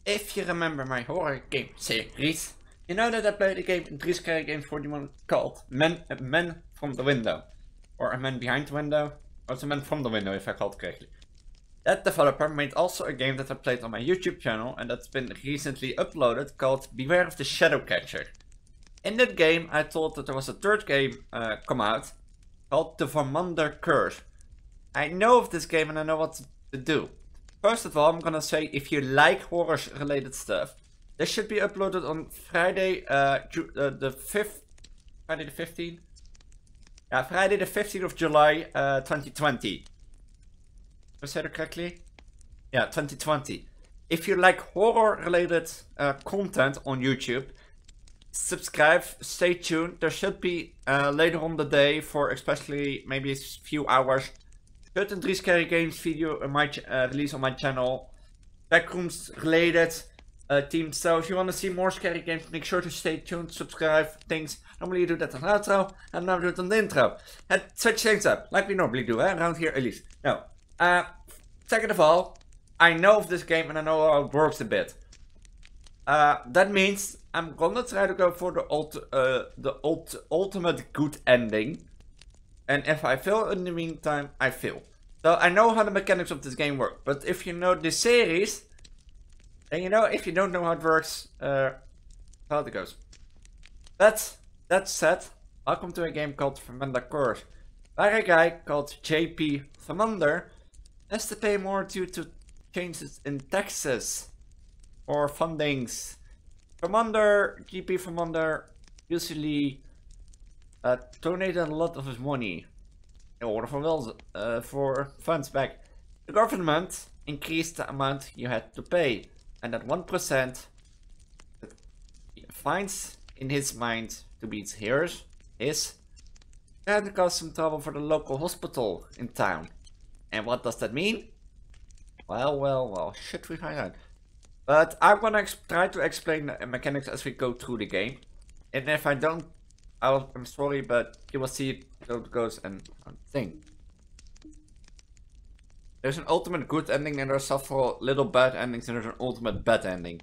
If you remember my horror game series, you know that I played a game in 3 scary games for the one called Men from the Window. Or A Man Behind the Window, or it's A Man from the Window if I called it correctly. That developer made also a game that I played on my YouTube channel and that's been recently uploaded called Beware of the Shadowcatcher. In that game I thought that there was a third game come out called the Vermander Curse. I know of this game and I know what to do. First of all, I'm gonna say if you like horror related stuff, this should be uploaded on Friday the 5th, Friday the 15th? Yeah, Friday the 15th of July 2020. Did I say that correctly? Yeah, 2020. If you like horror related content on YouTube, subscribe, stay tuned. There should be later on the day for especially maybe a few hours certain 3 scary games video release on my channel. Backrooms related themes. So if you want to see more scary games, make sure to stay tuned, subscribe, things. Normally you do that on the outro, and now do it on the intro. And switch things up, like we normally do, around here at least. Now, second of all, I know of this game and I know how it works a bit. That means I'm gonna try to go for the ultimate good ending. And if I fail in the meantime, I fail. So I know how the mechanics of this game work. But if you know the series, then you know if you don't know how it works, how it goes. That said, welcome to a game called Vermander Curse. Where a guy called JP Vermander has to pay more due to changes in taxes or fundings. JP Vermander usually donated a lot of his money in order for funds back. The government increased the amount you had to pay, and that 1% that he finds in his mind to be his can cause some trouble for the local hospital in town. And what does that mean? Well, should we find out? But I'm gonna try to explain the mechanics as we go through the game, and if I don't, I'm sorry, but you will see how it goes and thing. There's an ultimate good ending and there's several little bad endings and there's an ultimate bad ending.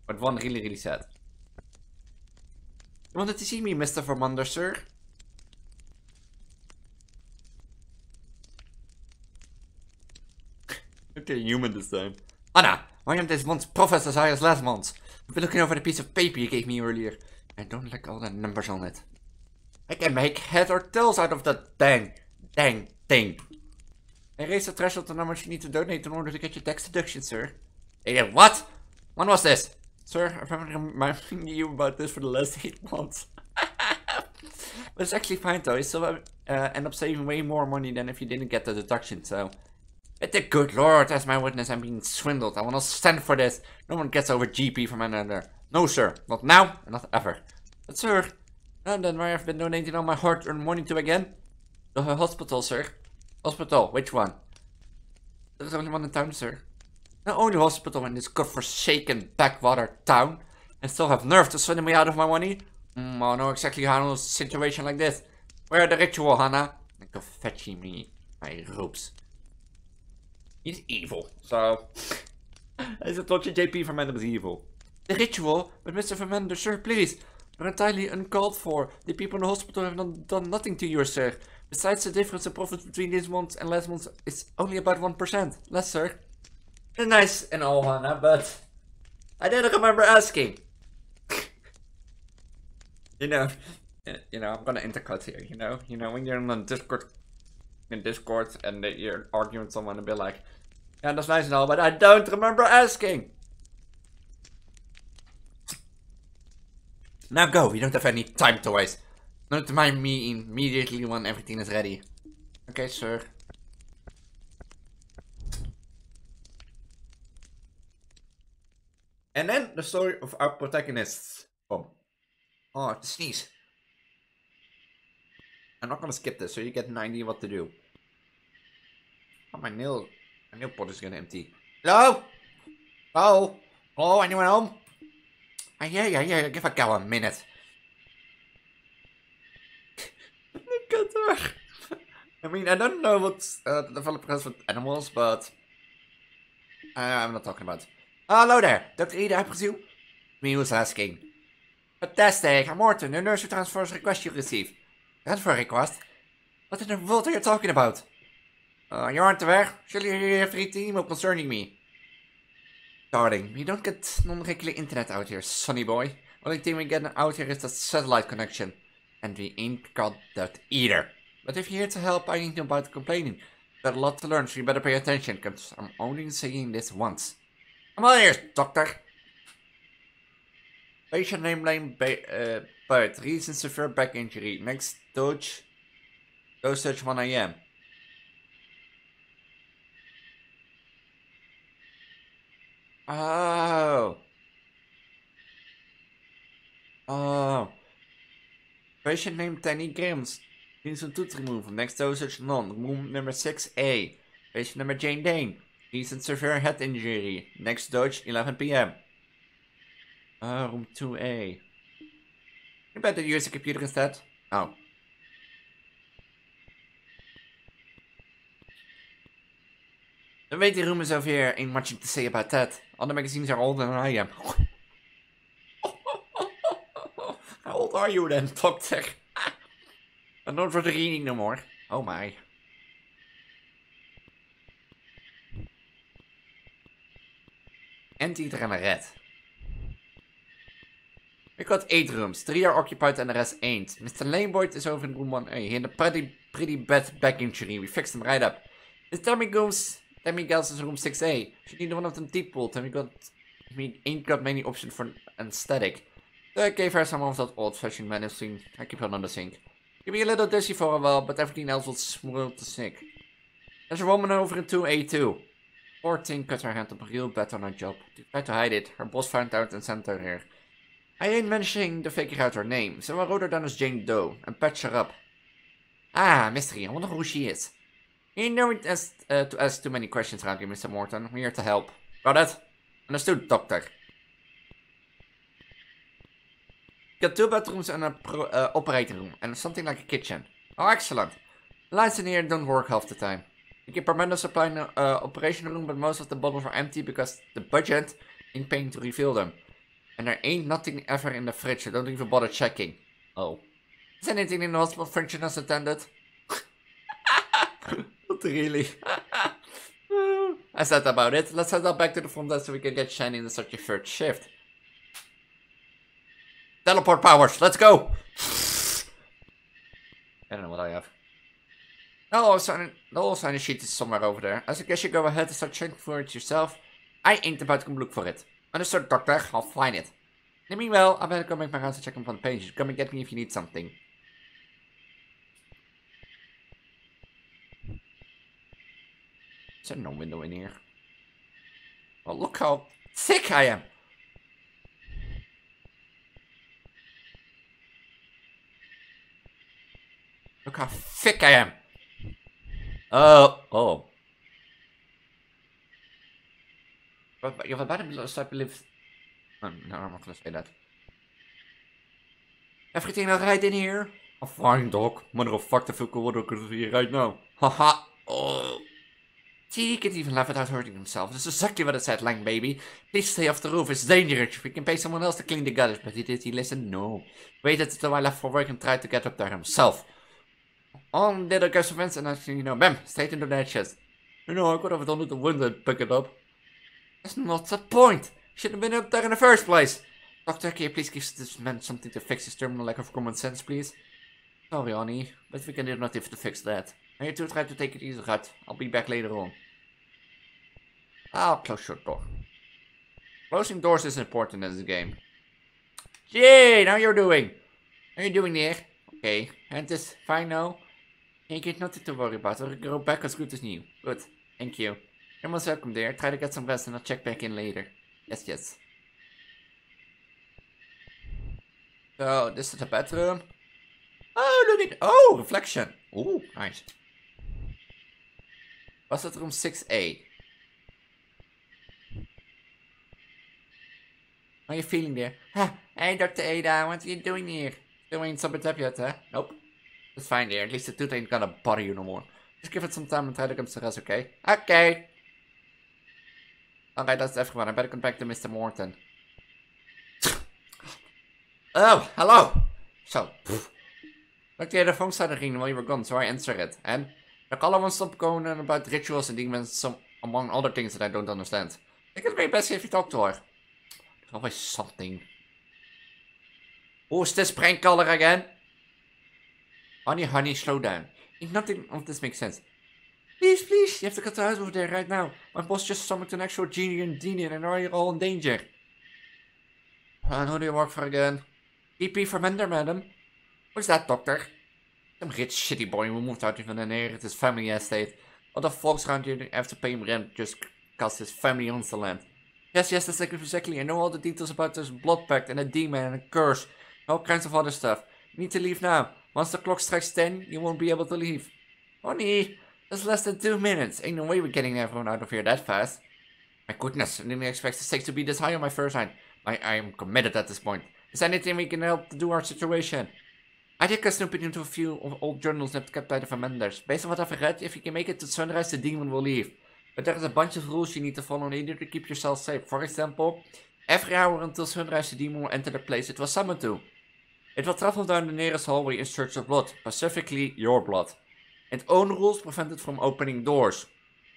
But one really sad. You wanted to see me, Mr. Vermander, sir? Okay, human this time. Anna, why am this month's profit as high as last month's? I've been looking over the piece of paper you gave me earlier. I don't like all the numbers on it. I can make head or tails out of that dang thing. I raised the threshold on how much you need to donate in order to get your tax deduction, sir. Hey, what? When was this? Sir, I've been reminding you about this for the last 8 months. But it's actually fine though, you still end up saving way more money than if you didn't get the deduction, so... The good lord, as my witness, I'm being swindled. I will not stand for this. No one gets over GP from another. No, sir. Not now, and not ever. But, sir, then where I've been donating all my hard-earned money to again? The hospital, sir. Hospital, which one? There's only one in town, sir. The only hospital in this godforsaken backwater town. And still have nerve to swindle me out of my money? I know exactly how to handle a situation like this. Where the ritual, Hannah? And go fetching me my ropes. He's evil, so... As I told you, JP Vermander is evil. The ritual? But Mr. Vermander, sir, please. You're entirely uncalled for. The people in the hospital have done nothing to you, sir. Besides, the difference in profits between this month and last month is only about 1%. Less, sir. Nice and all, Hannah, but... I didn't remember asking. you know, I'm gonna intercut here, you know, when you're on Discord and you're arguing with someone and be like, yeah, that's nice and all, but I don't remember asking. Now go, we don't have any time to waste. Not mind me immediately when everything is ready. Okay, sir. And then the story of our protagonists. Oh, the sneeze. I'm not gonna skip this, so you get an idea what to do. Oh, my nail pot is gonna empty. Hello? Oh? Hello, anyone home? Yeah, give a cow a minute. I mean, I don't know what the developer has with animals, but I'm not talking about. Hello there, Dr. Ida, I presume? Me who's asking. Fantastic, I'm Morton, the nursery transfer request you received. Transfer request? What in the world are you talking about? You aren't aware? Surely you have read the email concerning me. Darling, we don't get non-regular internet out here, sonny boy. Only thing we get out here is that satellite connection. And we ain't got that either. But if you're here to help, I ain't about complaining. Got a lot to learn, so you better pay attention, cause I'm only saying this once. I'm all ears, doctor. Patient name Bart. Reason severe back injury. Next dosage 1 AM. Oh. Oh. Patient name 10 grams. Reason tooth removal. Next dosage none. Room number 6A. Patient number Jane Dane. Reason severe head injury. Next dosage 11 PM. Room 2A. You better use the computer instead. Oh. The waiting room is over here. Ain't much to say about that. Other magazines are older than I am. How old are you then, doctor? I'm not for the reading no more. Oh my. Empty and a red. We got 8 rooms, 3 are occupied and the rest ain't. Mr. Laneboyd is over in room 1A. He had a pretty bad back injury. We fixed him right up. Miss Tammy Gals is in room 6A. She needed one of them deep pulled and we ain't got many options for anesthetic. So I gave her some of that old-fashioned medicine. I keep her on the sink. She'll be a little dizzy for a while, but everything else will smooth to sick. There's a woman over in 2A2. Poor thing cut her hand up real bad on her job. She tried to hide it. Her boss found out and sent her here. I ain't mentioning to figure out her name, so I wrote her down as Jane Doe and patched her up. Ah, mystery, I wonder who she is. You know to ask too many questions around here, Mr. Morton. We're here to help. Got it? Understood, doctor. Got 2 bedrooms and an operating room, and something like a kitchen. Oh, excellent. The lights in here don't work half the time. You can Vermander supply an operation room, but most of the bottles are empty because the budget ain't paying to refill them. And there ain't nothing ever in the fridge, so don't even bother checking. Oh. Is anything in the hospital function as attended? Not really. I said about it. Let's head up back to the front desk so we can get shiny in such a third shift. Teleport powers, let's go! I don't know what I have. The whole sign sheet is somewhere over there. I suggest you go ahead and start checking for it yourself. I ain't about to come look for it. Understood, doctor. I'll find it. In the meanwhile, I better go make my rounds to check on the page. Come and get me if you need something. Is there no window in here? Well, look how thick I am. Look how thick I am. Oh. But you have a bad blood, I believe. No, I'm not gonna say that. Everything alright in here? I'm fine, Doc. Mother of fuck the fuck what I could see right now. Haha. Oh. See, he can't even laugh without hurting himself. That's exactly what I said, Lang baby. Please stay off the roof, it's dangerous. We can pay someone else to clean the gutters, but did he listen? No. Waited until I left for work and tried to get up there himself. On did a gust of wind and actually, bam, straight into that chest. I could have done it the window and pick it up. That's not the point. Should have been up there in the first place. Doctor, can you please give this man something to fix his terminal lack of common sense, please? Sorry, honey, but we can do nothing to fix that. I need to try to take it easy, Rat. I'll be back later on. I'll close your door. Closing doors is important in this game. Jane, how you doing? How you doing there? Okay, and this fine now? You get nothing to worry about. I'll go back as good as new. Good, thank you. You're most welcome there. Try to get some rest and I'll check back in later. Yes. So, this is the bedroom. Oh, look at... Oh, reflection. Oh, nice. Was that room 6A? How are you feeling there? Hey, Dr. Ada, what are you doing here? Still ain't sobered up yet, huh? Nope. It's fine there. At least the tooth ain't gonna bother you no more. Just give it some time and try to come to rest, okay? Okay. Alright, that's everyone. I better come back to Mr. Morton. Oh, hello! So, look, the phone started ringing while you were gone, so I answered it. And the caller won't stop going on about rituals and demons, among other things that I don't understand. I think it's maybe best if you talk to her. There's always something. Who's this prank caller again? Honey, slow down. Nothing of this makes sense. Please, you have to get the house over there right now. My boss just summoned an actual genie and demon and are you all in danger? And who do you work for again? Mr Vermander, madam. What's that, doctor? Some rich shitty boy who moved out even inherited his family estate. Other folks around here have to pay him rent just because his family owns the land. Yes, that's exactly. I know all the details about this blood pact and a demon and a curse. All kinds of other stuff. You need to leave now. Once the clock strikes 10, you won't be able to leave. Honey, that's less than 2 minutes. Ain't no way we're getting everyone out of here that fast. My goodness, I didn't expect the stakes to be this high on my first night. I am committed at this point. Is there anything we can help to do our situation? I did cast snooping into a few old journals that kept by the Vermanders. Based on what I've read, if you can make it to sunrise, the demon will leave. But there is a bunch of rules you need to follow in order to keep yourself safe. For example, every hour until sunrise, the demon will enter the place it was summoned to. It will travel down the nearest hallway in search of blood, specifically your blood. Its own rules prevent it from opening doors.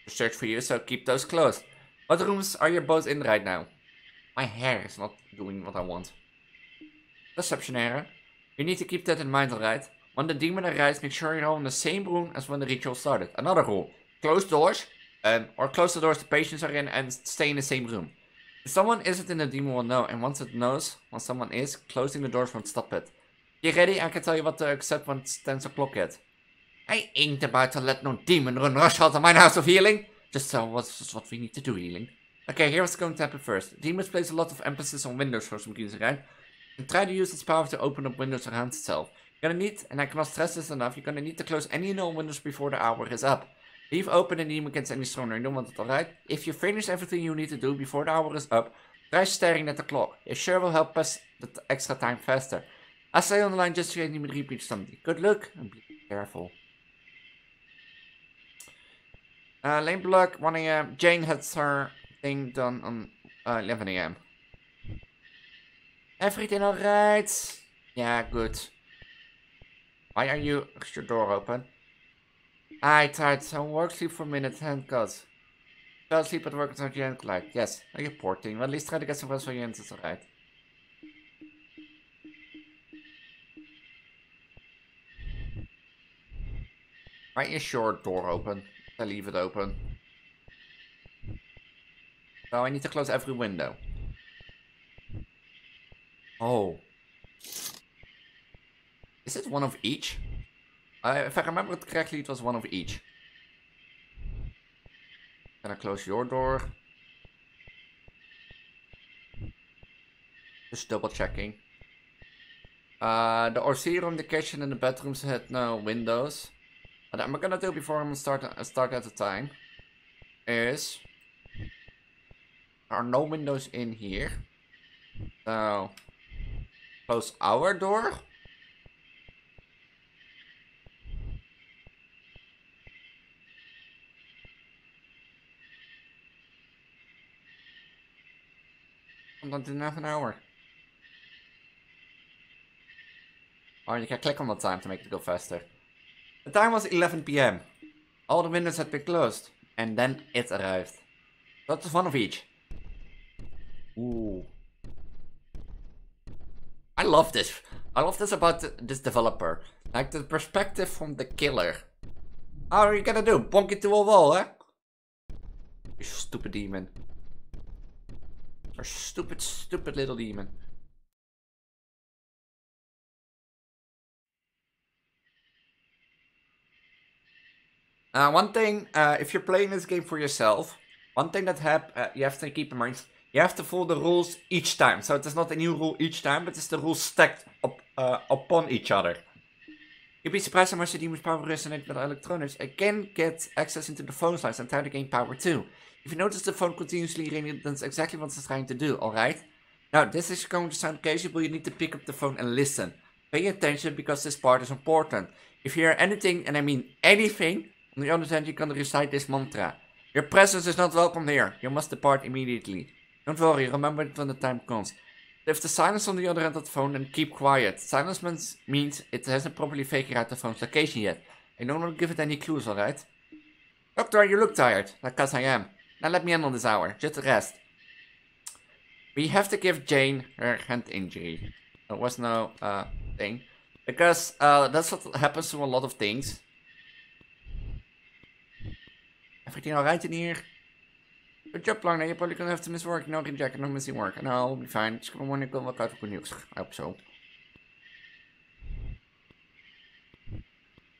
To search for you, so keep those closed. What rooms are you both in right now? My hair is not doing what I want. Deception error. You need to keep that in mind, alright? When the demon arrives, make sure you're all in the same room as when the ritual started. Another rule. Close doors, or close the doors the patients are in and stay in the same room. If someone isn't in the demon will know, and once it knows when someone is, closing the doors won't stop it. You ready? I can tell you what to accept when it's 10 o'clock yet. I ain't about to let no demon run rush out of my house of healing. Just tell what's what we need to do, healing. Okay, here's what's going to happen first. Demons place a lot of emphasis on windows for some reason, right? And try to use its power to open up windows around itself. You're gonna need, and I cannot stress this enough, you're gonna need to close any and all windows before the hour is up. Leave open and demon gets any stronger, you don't want it, alright? If you finish everything you need to do before the hour is up, try staring at the clock. It sure will help pass the extra time faster. I say on the line just so you can repeat something. Good luck and be careful. Lane block, 1 AM. Jane has her thing done on 11 AM. Everything alright? Yeah, good. Why are you... Is your door open? I tried some work, sleep for a minute, thank God. Fell asleep at work without your end light. Yes, you poor thing. Well, at least try to get some rest for your hands, it's alright. Why is your door open? I leave it open. So I need to close every window. Oh. Is it one of each? If I remember it correctly, it was one of each. Can I close your door? Just double checking. The OC room, the kitchen, and the bedrooms had no windows. What I'm gonna do before I'm gonna start at the time is there are no windows in here. So close our door. I'm not in half an hour. Or you can click on the time to make it go faster. The time was 11 PM. All the windows had been closed. And then it arrived. That's one of each. Ooh. I love this. I love this about this developer. Like the perspective from the killer. How are you gonna do? Bonk it to a wall, eh? You stupid demon. Or stupid little demon. One thing, if you're playing this game for yourself, one thing that you have to keep in mind, you have to follow the rules each time. So it is not a new rule each time, but it's the rules stacked upon each other. You'd be surprised how much the demon's power resonates with electronics. I can get access into the phone lines and try to gain power too. If you notice the phone continuously ringing, that's exactly what it's trying to do, alright? Now, this is going to sound crazy, but you need to pick up the phone and listen. Pay attention because this part is important. If you hear anything, and I mean anything, on the other hand, you're gonna recite this mantra. Your presence is not welcome here. You must depart immediately. Don't worry, remember it when the time comes. If the silence on the other end of the phone, then keep quiet. Silence means it hasn't properly figured out the phone's location yet. I don't want to give it any clues, alright? Doctor, you look tired. Because I am. Now let me in on this hour. Just rest. We have to give Jane her hand injury. There was no, thing. Because, that's what happens to a lot of things. Everything alright in here? Good job, Lana. You're probably gonna have to miss work. No reject, no missing work. No, I'll be fine. Just gonna want to work out good news. I hope so.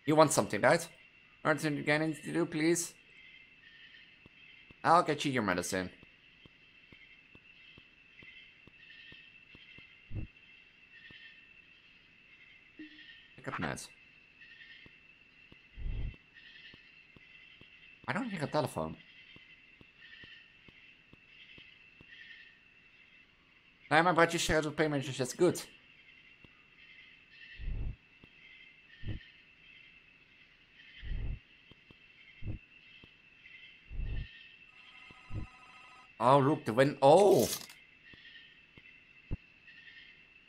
You want something, right? Anything you need to do, please? I'll get you your medicine. Pick up meds. I don't hear a telephone. Nee, maar brought you shared with payment, that's good. Oh, look, the wind. Oh!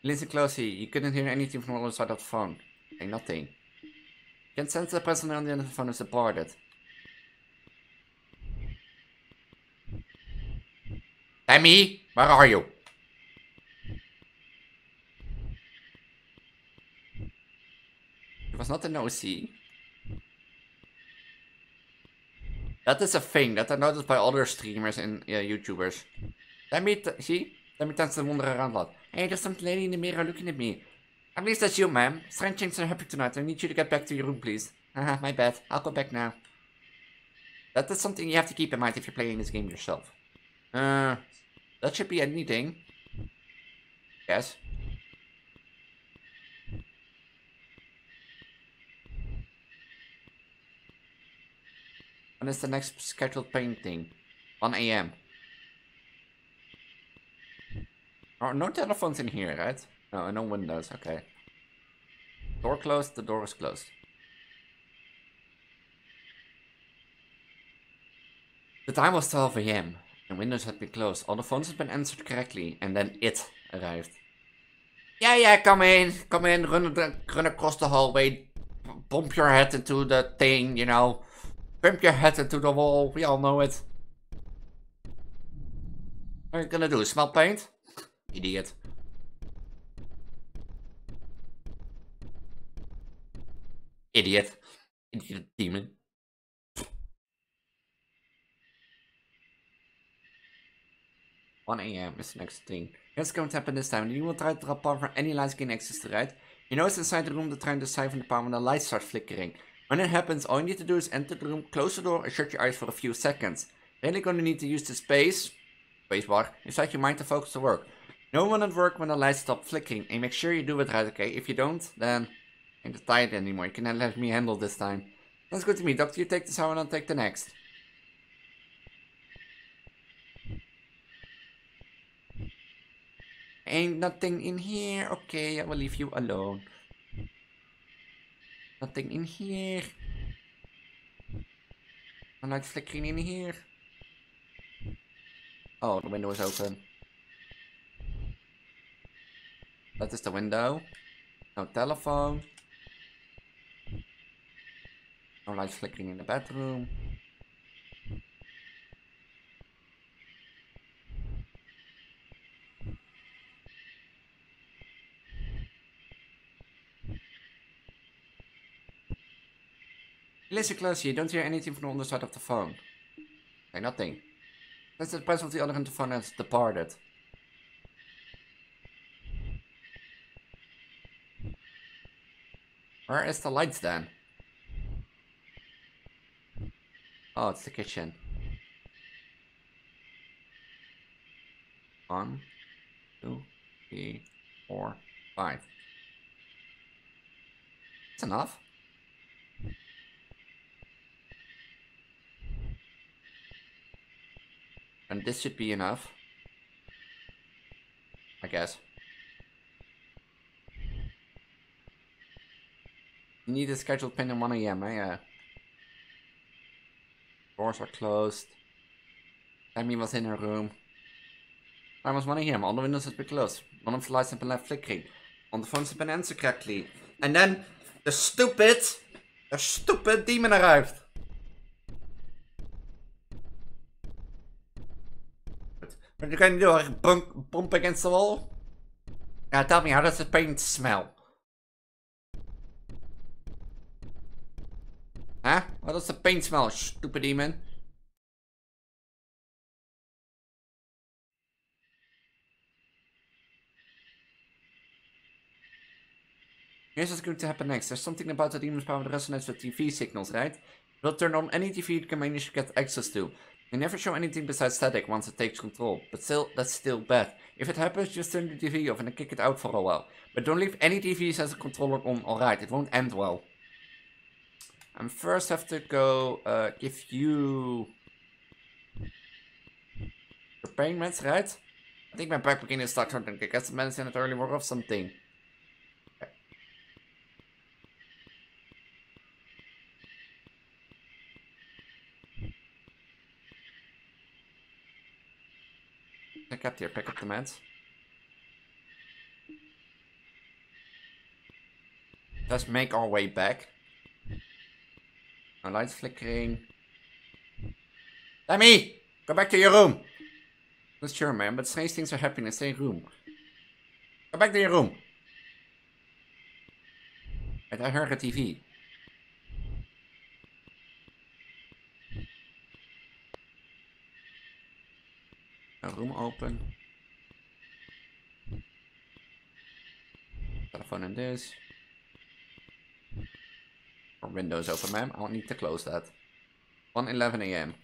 Listen closely, you couldn't hear anything from the other side of the phone. Hey, nothing. You can sense the person on the end of the phone is departed. Tammy, where are you? It was not an OC. That is a thing that I noticed by other streamers and YouTubers. See? Let me tends to wander around a lot. Hey, there's some lady in the mirror looking at me. At least that's you, ma'am. Strange things are happening tonight. I need you to get back to your room, please. Haha, my bad. I'll go back now. That is something you have to keep in mind if you're playing this game yourself. That should be anything. Yes. When is the next scheduled painting? 1 AM. Oh, no telephones in here, right? No, no windows, okay. Door closed, the door is closed. The time was 12 AM, and windows had been closed. All the phones had been answered correctly, and then it arrived. Yeah, come in, run across the hallway, bump your head into the thing, you know. Bump your head into the wall, we all know it. What are you gonna do, smell paint? Idiot. Idiot demon. One AM is the next thing. What's going to happen this time? You will try to drop power for any lights gain access to, right? You notice inside the room they're trying to siphon the power when the lights start flickering. When it happens, all you need to do is enter the room, close the door, and shut your eyes for a few seconds. Really gonna need to use the spacebar, inside your mind to focus to work. No one at work when the lights stop flickering, and make sure you do it right, okay? If you don't, then I ain't tired anymore. You can let me handle this time. That's good to me, Doctor. You take this hour and I'll take the next. Ain't nothing in here. Okay, I will leave you alone. Nothing in here. No light flickering in here. Oh, the window is open. That is the window. No telephone. No light flickering in the bedroom. Listen closely, you don't hear anything from the other side of the phone. Okay, nothing. That's the person of the other end of the phone has departed. Where is the lights then? Oh, it's the kitchen. 1, 2, 3, 4, 5. That's enough. And this should be enough. I guess. You need a scheduled pin at 1 AM, eh? Doors are closed. Tammy was in her room. I was running him. All the windows had been closed. None of the lights had been left flickering. On the phones had been answered correctly. And then the stupid demon arrived. What are you going to do? Bump against the wall? Yeah, tell me, how does the paint smell? Huh? How does the paint smell, stupid demon? Here's what's going to happen next. There's something about the demon's power that resonates with TV signals, right? It'll turn on any TV it can manage to get access to. They never show anything besides static once it takes control. But still, that's still bad. If it happens, just turn the TV off and kick it out for a while. But don't leave any TVs as a controller on, alright? It won't end well. And first have to go give you your pain meds, right? I think my back beginning to start hurting. I get some medicine at early work or something. Okay. Pick up here, pick up the meds. Let's make our way back. Our lights flickering. Tammy! Go back to your room! Not sure, man, but strange things are happening in the same room. Go back to your room! And I heard a TV. A room open. Telephone in this. Or windows open, ma'am. I'll need to close that. 1:11 AM.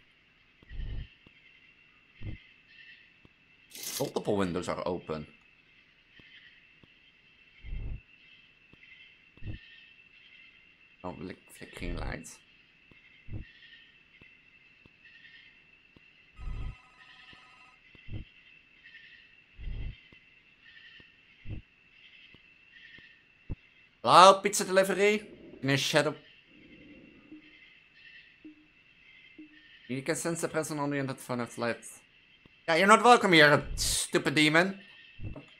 Multiple windows are open. Oh, flickering lights. Hello, pizza delivery? In a shadow. You can sense the presence on the end of the phone of lights. Yeah, you're not welcome here, stupid demon.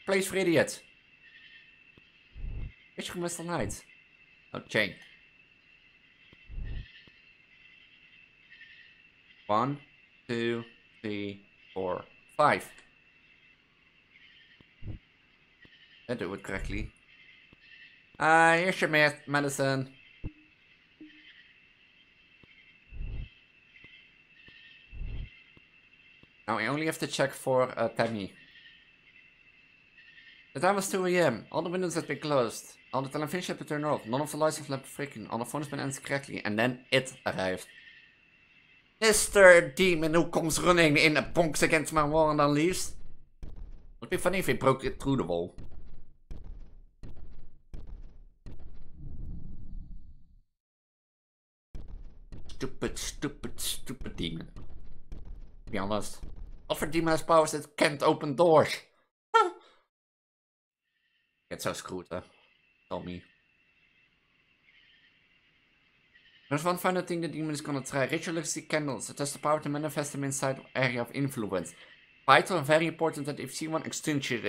Place for idiots. Which room is the light? Oh, chain. 1, 2, 3, 4, 5. I do it correctly. Here's your medicine. Now I only have to check for Tammy. The time was 2 AM. All the windows had been closed. All the television had been turned off. None of the lights have left flickering. All the phones been answered correctly. And then it arrived. Mr. Demon who comes running in and bonks against my wall and then leaves. Would be funny if he broke it through the wall. Stupid demon. To be honest. Other demon has powers that can't open doors. Get so screwed, huh? Tell me. There's one final thing the demon is gonna try. Ritualistic candles. It has the power to manifest them inside area of influence. Vital and very important that if you see one, extinguish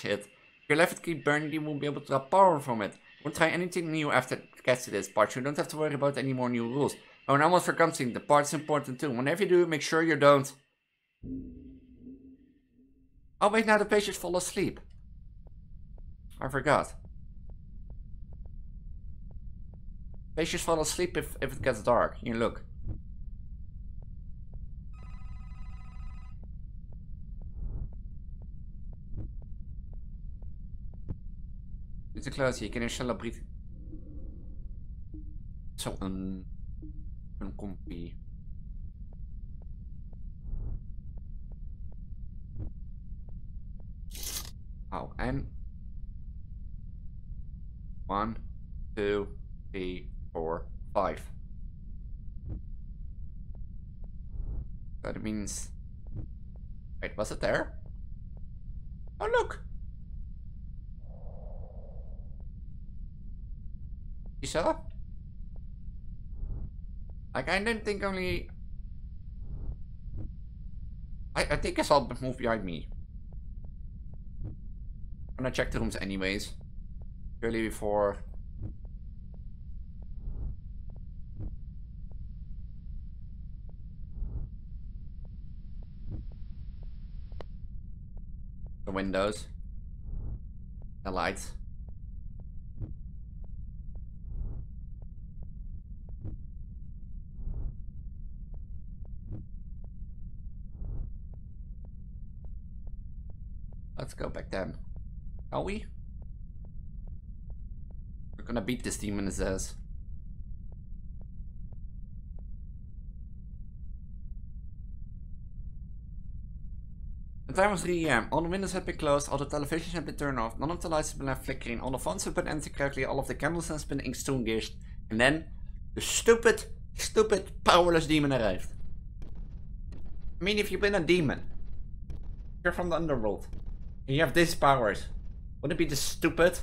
it. If you let it keep burning, you won't be able to draw power from it. Won't try anything new after it gets to this part. You don't have to worry about any more new rules. Oh, and I almost forgot something. The part's important too. Whenever you do, make sure you don't. Oh wait, now the patients fall asleep. I forgot. Patients fall asleep if it gets dark. You look. It's a close. Je kan een celebrity. Zo een kompie. Oh, and 1, 2, 3, 4, 5. That means. Wait, was it there? Oh, look! You saw? Like, I didn't think only. I think I saw it move behind me. I'm gonna check the rooms anyways. Early before. The windows. The lights. Let's go back then. Are we? We're gonna beat this demon, it says. The time was 3 AM. All the windows had been closed, all the televisions had been turned off, none of the lights had been left flickering, all the phones had been empty correctly, all of the candles had been extinguished, and then the stupid, powerless demon arrived. I mean, if you've been a demon, you're from the underworld, and you have these powers, wouldn't it be this stupid?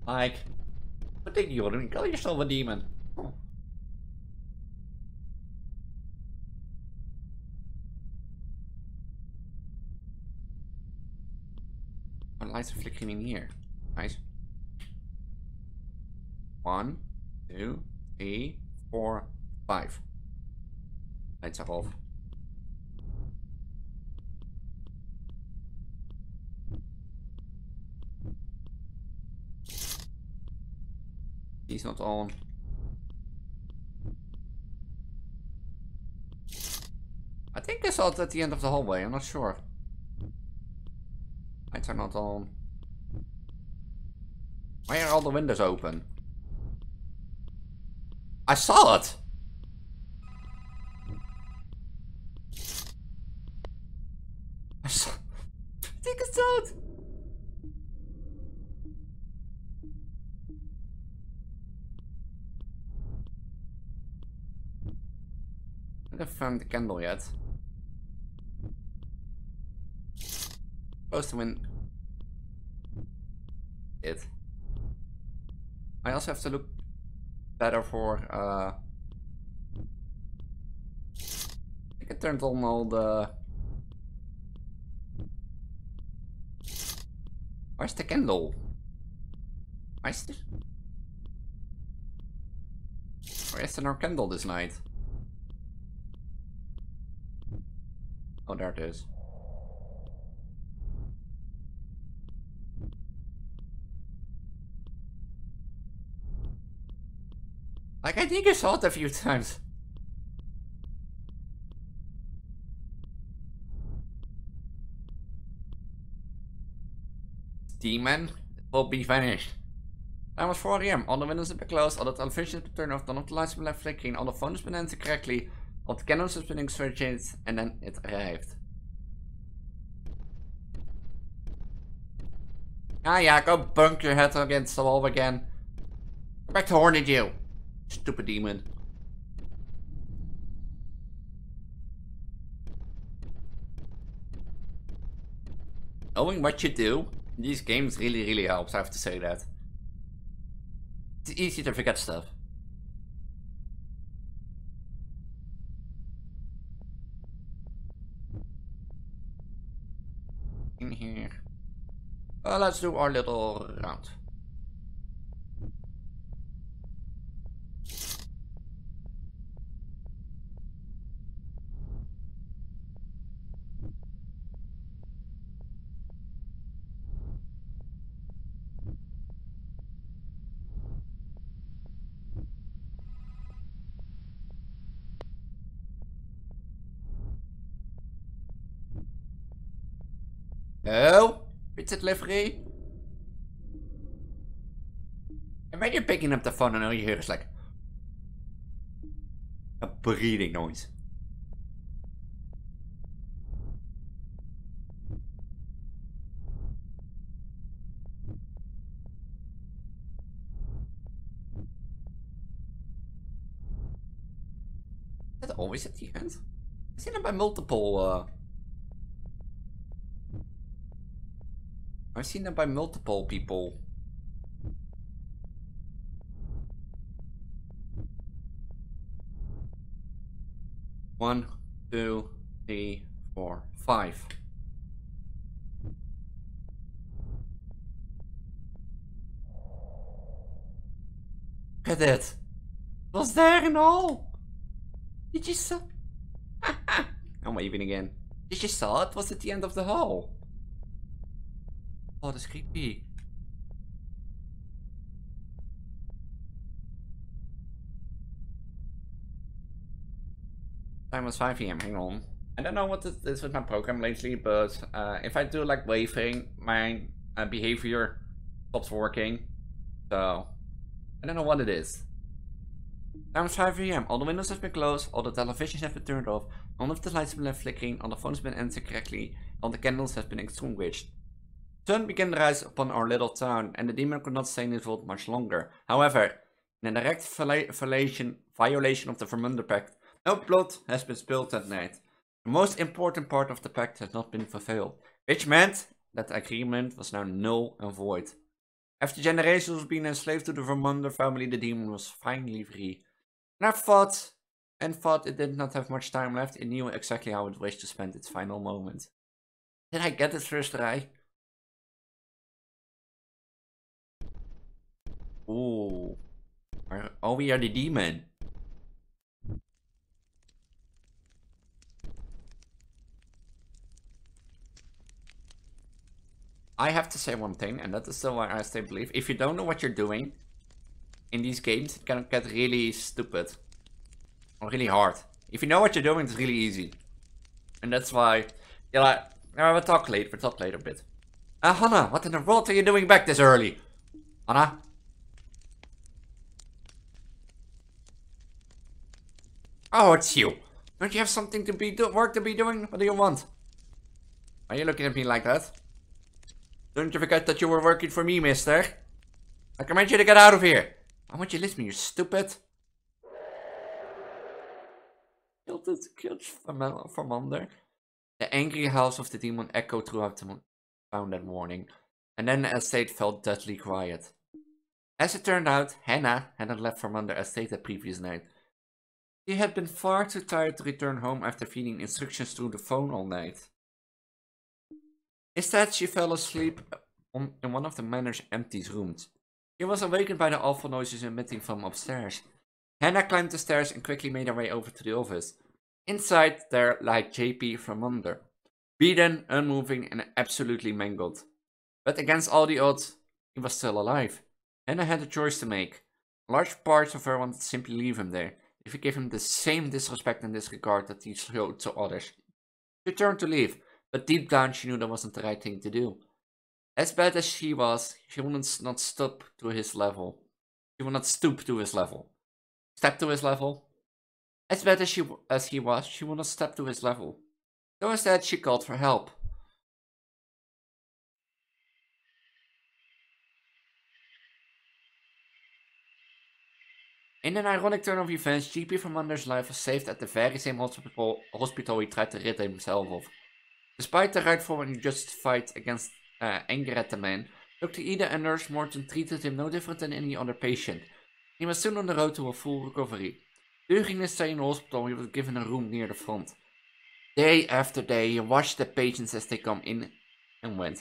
Like, what did you do? Call yourself a demon. Oh. Oh, lights are flickering in here. Nice. 1, 2, 3, 4, 5. Lights are off. He's not on. I think I saw it at the end of the hallway, I'm not sure. Lights are not on. Why are all the windows open? I saw it! I think I saw it! I haven't found the candle yet. Supposed to win it. I also have to look better for I think I turned on all the. Where's the candle? Where's there no candle this night? Oh, there it is. Like, I think I saw it a few times. Demon will be vanished. Time was 4 AM. All the windows have been closed, all the televisions have been turned off, none of the lights have been left flickering, all the phones have been answered correctly, all the candles have been extinguished, and then it arrived. Ah yeah, go bunk your head against the wall again. Go back to Horny, stupid demon. Knowing what you do in these games really helps, I have to say that. It's easy to forget stuff. In here. Let's do our little round. No, pizza delivery. And when you're picking up the phone and all you hear is like a breathing noise. Is that always at the end? I've seen it by multiple I've seen them by multiple people. 1, 2, 3, 4, 5. Look at it. It was there in all. Did you saw? I'm waving again. Did you saw it? Was at the end of the hall. Oh, that's creepy. Time was 5 PM, hang on. I don't know what it is with my program lately, but if I do like waving, my behavior stops working. So, I don't know what it is. Time is 5 AM, all the windows have been closed, all the televisions have been turned off, none of the lights have been left flickering, all the phones have been answered correctly, all the candles have been extinguished. The sun began to rise upon our little town, and the demon could not stay in his world much longer. However, in a direct violation of the Vermander Pact, no blood has been spilled that night. The most important part of the pact has not been fulfilled, which meant that the agreement was now null and void. After generations of being enslaved to the Vermander family, the demon was finally free. And I thought it did not have much time left, it knew exactly how it wished to spend its final moment. Did I get it first try? Ooh. Oh, we are the demon. I have to say one thing, and that is still why I still believe. If you don't know what you're doing in these games, it can get really stupid. Or really hard. If you know what you're doing, it's really easy. And that's why, yeah, we'll talk later a bit. Hannah, what in the world are you doing back this early? Hannah? Oh, it's you. Don't you have something to be work to be doing? What do you want? Why are you looking at me like that? Don't you forget that you were working for me, mister? I command you to get out of here. Why won't you listen, you stupid? Killed Vermander. The angry howls of the demon echoed throughout the town that morning, and then the estate felt deadly quiet. As it turned out, Hannah hadn't left Vermander estate the previous night. She had been far too tired to return home after feeding instructions through the phone all night. Instead, she fell asleep in one of the manor's empty rooms. She was awakened by the awful noises emitting from upstairs. Hannah climbed the stairs and quickly made her way over to the office. Inside, there lay JP Vermander, beaten, unmoving, and absolutely mangled. But against all the odds, he was still alive. Hannah had a choice to make. Large parts of her wanted to simply leave him there, if he gave him the same disrespect and disregard that he showed to others. She turned to leave, but deep down she knew that wasn't the right thing to do. As bad as she was, she would not stoop to his level. She would not stoop to his level. Step to his level? As bad as he was, she would not step to his level. So instead she called for help. In an ironic turn of events, GP Vermander's life was saved at the very same hospital he tried to rid himself of. Despite the rightful and justified against anger at the man, Dr. Ida and Nurse Morton treated him no different than any other patient. He was soon on the road to a full recovery. During his stay in the hospital, he was given a room near the front. Day after day, he watched the patients as they come in and went.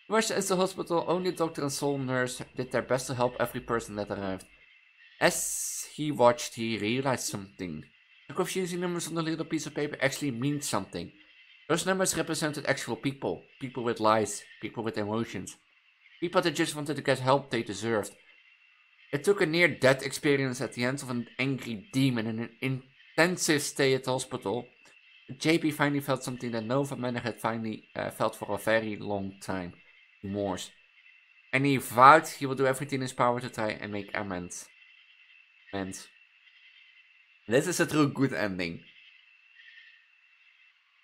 He watched as the hospital, only doctor and sole nurse did their best to help every person that arrived. As he watched, he realized something. The confusing numbers on the little piece of paper actually mean something. Those numbers represented actual people. People with lives. People with emotions. People that just wanted to get help they deserved. It took a near-death experience at the hands of an angry demon and an intensive stay at the hospital. JP finally felt something that no Vermander had finally felt for a very long time. Remorse. And he vowed he would do everything in his power to try and make amends. This is a true good ending.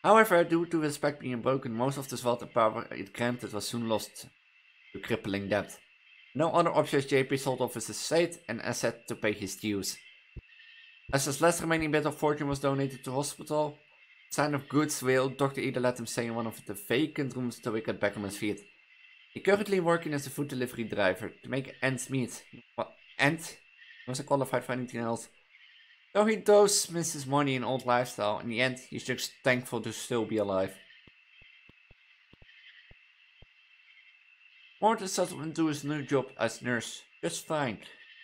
However, due to his back being broken, most of the Zwarte power it granted was soon lost to crippling debt. No other options, JP sold off his estate and asset to pay his dues. As his last remaining bit of fortune was donated to the hospital, sign of goodwill, Dr. Ida let him stay in one of the vacant rooms till he got back on his feet. He currently working as a food delivery driver to make ends meet, and he wasn't qualified for anything else. Though he does miss his money and old lifestyle, in the end he's just thankful to still be alive. Morton settled into his new job as nurse, just fine.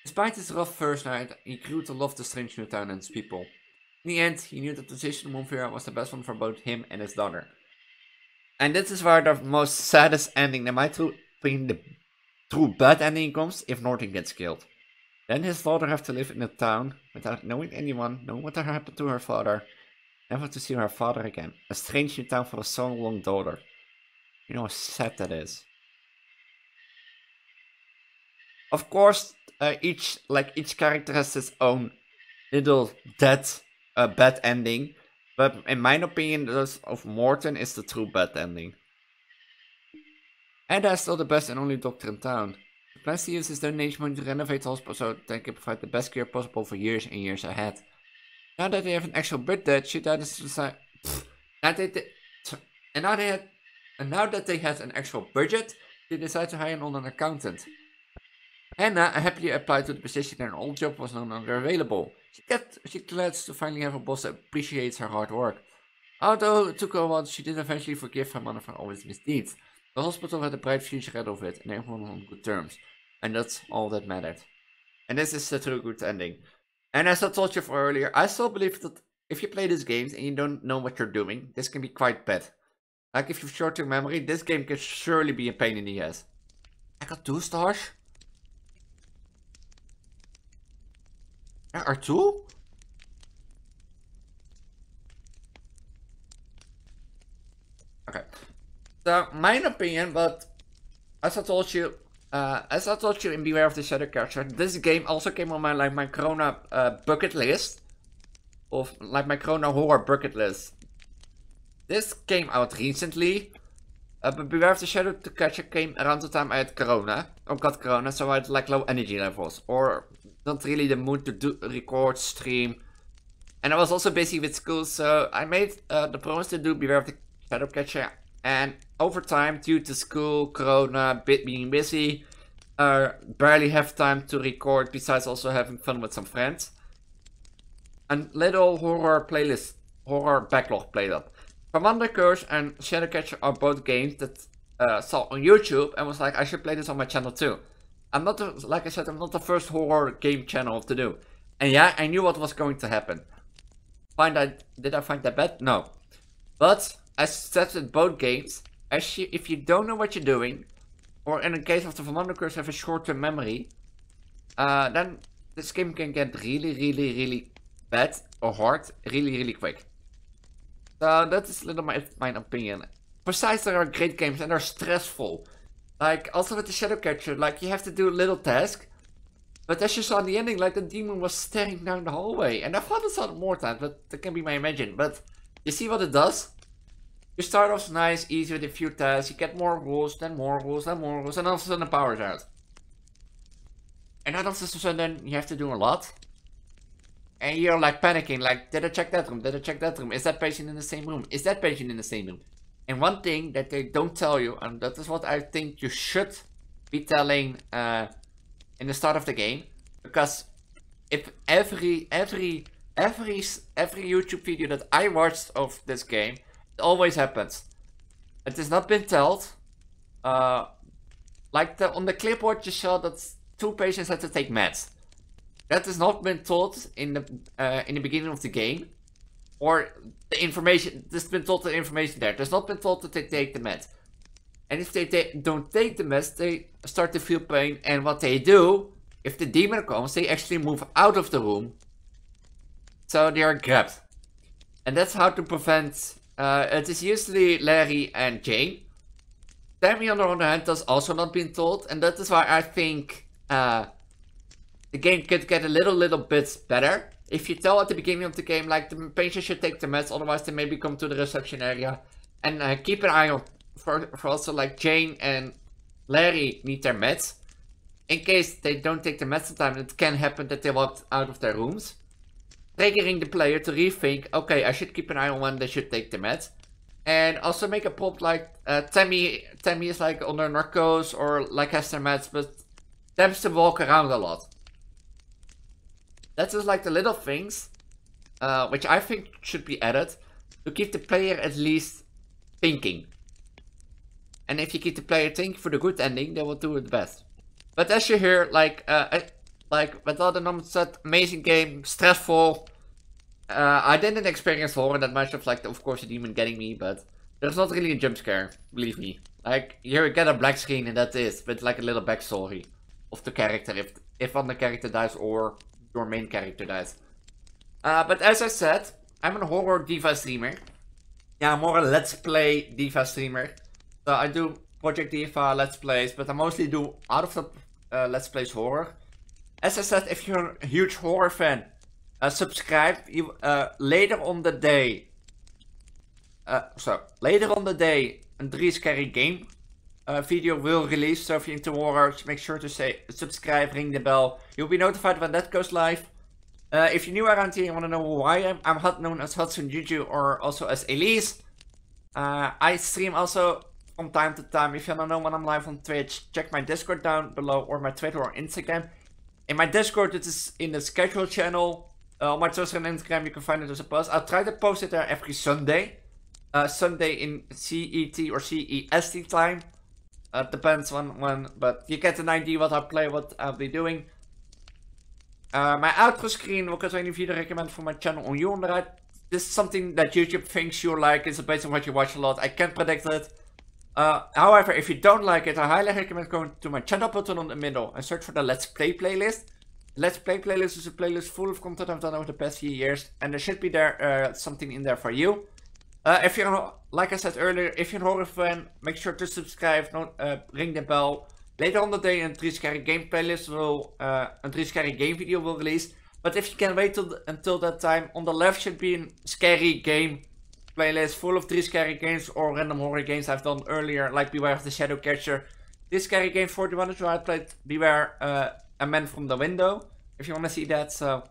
Despite his rough first night, he grew to love the strange new town and its people. In the end, he knew that the decision to move here was the best one for both him and his daughter. And this is where the most saddest ending, in my opinion, the true bad ending comes if Norton gets killed. Then his daughter have to live in a town without knowing anyone, knowing what happened to her father, never to see her father again. A strange new town for a so long daughter. You know how sad that is. Of course, each character has his own little bad ending, but in my opinion, those of Morton is the true bad ending. And that's still the best and only doctor in town. He plans to use his donation money to renovate the hospital so they can provide the best care possible for years and years ahead. Now that they have an actual budget, she decided now that they had an actual budget, they decided to hire an accountant. Hannah happily applied to the position and her old job was no longer available. She glad to finally have a boss that appreciates her hard work. Although it took her a while, she did eventually forgive Vermander for all his misdeeds. The hospital had a bright future ahead of it and everyone on good terms. And that's all that mattered. And this is the true good ending. And as I told you earlier, I still believe that if you play these games and you don't know what you're doing, this can be quite bad. Like if you've short-term memory, this game can surely be a pain in the ass. I got 2 stars? There are 2? Okay. So, my opinion, but as I told you in Beware of the Shadow Catcher, this game also came on my Corona bucket list. Of my Corona horror bucket list. This came out recently. But Beware of the Shadow Catcher came around the time I had Corona. Or got Corona, so I had like low energy levels. Or not really the mood to record, stream. And I was also busy with school, so I made the promise to do Beware of the Shadow Catcher. And over time, due to school, Corona, being busy, barely have time to record, besides also having fun with some friends. A little horror backlog played up. Vermander Curse and Shadowcatcher are both games that saw on YouTube and was like, I should play this on my channel too. Like I said, I'm not the first horror game channel to do. And yeah, I knew what was going to happen. Did I find that bad? No. But I said with both games, if you don't know what you're doing, or in the case of the Vermander Curse have a short-term memory, then this game can get really bad or hard really quick. So that is a little my opinion. Besides, there are great games and they're stressful. Like also with the Shadowcatcher, like you have to do a little task. But as you saw in the ending, like the demon was staring down the hallway. And I thought I saw it more times, but that can be my imagination. But you see what it does? You start off nice, easy with a few tasks, you get more rules, then more rules, then more rules, and all of a sudden the power's out. And then all of a sudden you have to do a lot. And you're like panicking, like, did I check that room? Did I check that room? Is that patient in the same room? Is that patient in the same room? And one thing that they don't tell you, and that is what I think you should be telling in the start of the game. Because if every YouTube video that I watched of this game, it always happens. It has not been told. Like on the clipboard you saw that 2 patients had to take meds. That has not been told in the beginning of the game, or the information. There's been told the information there. There's not been told that they take the meds. And if they don't take the meds, they start to feel pain. And what they do, if the demon comes, they actually move out of the room. So they are grabbed. And that's how to prevent. It is usually Larry and Jane. Tammy on the other hand has also not been told, and that is why I think the game could get a little bit better. If you tell at the beginning of the game, like the patient should take the meds, otherwise they maybe come to the reception area. And keep an eye on for also like Jane and Larry need their meds. In case they don't take the meds in time, it can happen that they walk out of their rooms. Triggering the player to rethink, okay, I should keep an eye on when they should take the meds. And also make a prompt like Tammy is like under narcose or like has their meds, but tends to walk around a lot. That's just like the little things which I think should be added, to keep the player at least thinking. And if you keep the player thinking for the good ending, they will do it best. But as you hear, like with all the numbers said, amazing game, stressful. I didn't experience horror that much of course, a demon getting me, but there's not really a jump scare, believe me. Like, you get a black screen and that is, with like a little backstory of the character, if one of the character dies or your main character dies. But as I said, I'm a horror diva streamer. Yeah, I'm more a let's play diva streamer. So I do Project Diva let's plays, but I mostly do out of the let's plays horror. As I said, if you're a huge horror fan, subscribe. Later on the day, a 3 scary game video will release. So if you're into horror, make sure to say subscribe, ring the bell. You'll be notified when that goes live. If you're new around here and want to know who I am, I'm known as Hudson Juju or also as Elise. I stream also from time to time. If you don't know when I'm live on Twitch, check my Discord down below or my Twitter or Instagram. In my Discord, it is in the schedule channel. On my Twitter and Instagram, you can find it as a post. I'll try to post it there every Sunday. Sunday in CET or CEST time. Depends on when, but you get an idea what I play, what I'll be doing. My outro screen, welke zou je video recommend for my channel on you onderuit. This is something that YouTube thinks you like. It's based on what you watch a lot. I can't predict it. However, if you don't like it, I highly recommend going to my channel button on the middle and search for the Let's Play playlist. The Let's Play playlist is a playlist full of content I've done over the past few years, and there should be there something in there for you. If you're, like I said earlier, if you're a horror fan, make sure to subscribe, ring the bell. Later on the day, a 3 scary game playlist will, a 3 scary game video will release. But if you can wait until that time, on the left should be a scary game playlist full of 3 scary games or random horror games I've done earlier, like Beware of the Shadow Catcher. This scary game 41 is where I played Beware a Man from the Window, if you want to see that. So,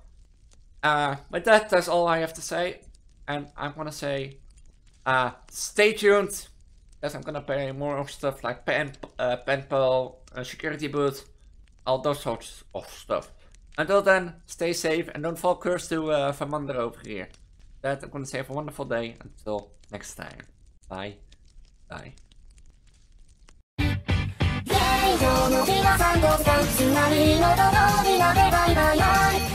with that, that's all I have to say. And I'm gonna say, stay tuned. Yes, I'm gonna play more of stuff like pen pal, security boot, all those sorts of stuff. Until then, stay safe and don't fall cursed to Vermander over here. That I'm gonna say have a wonderful day. Until next time. Bye. Bye.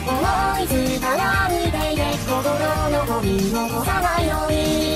思いついたら歩いていて心のゴミを残さないように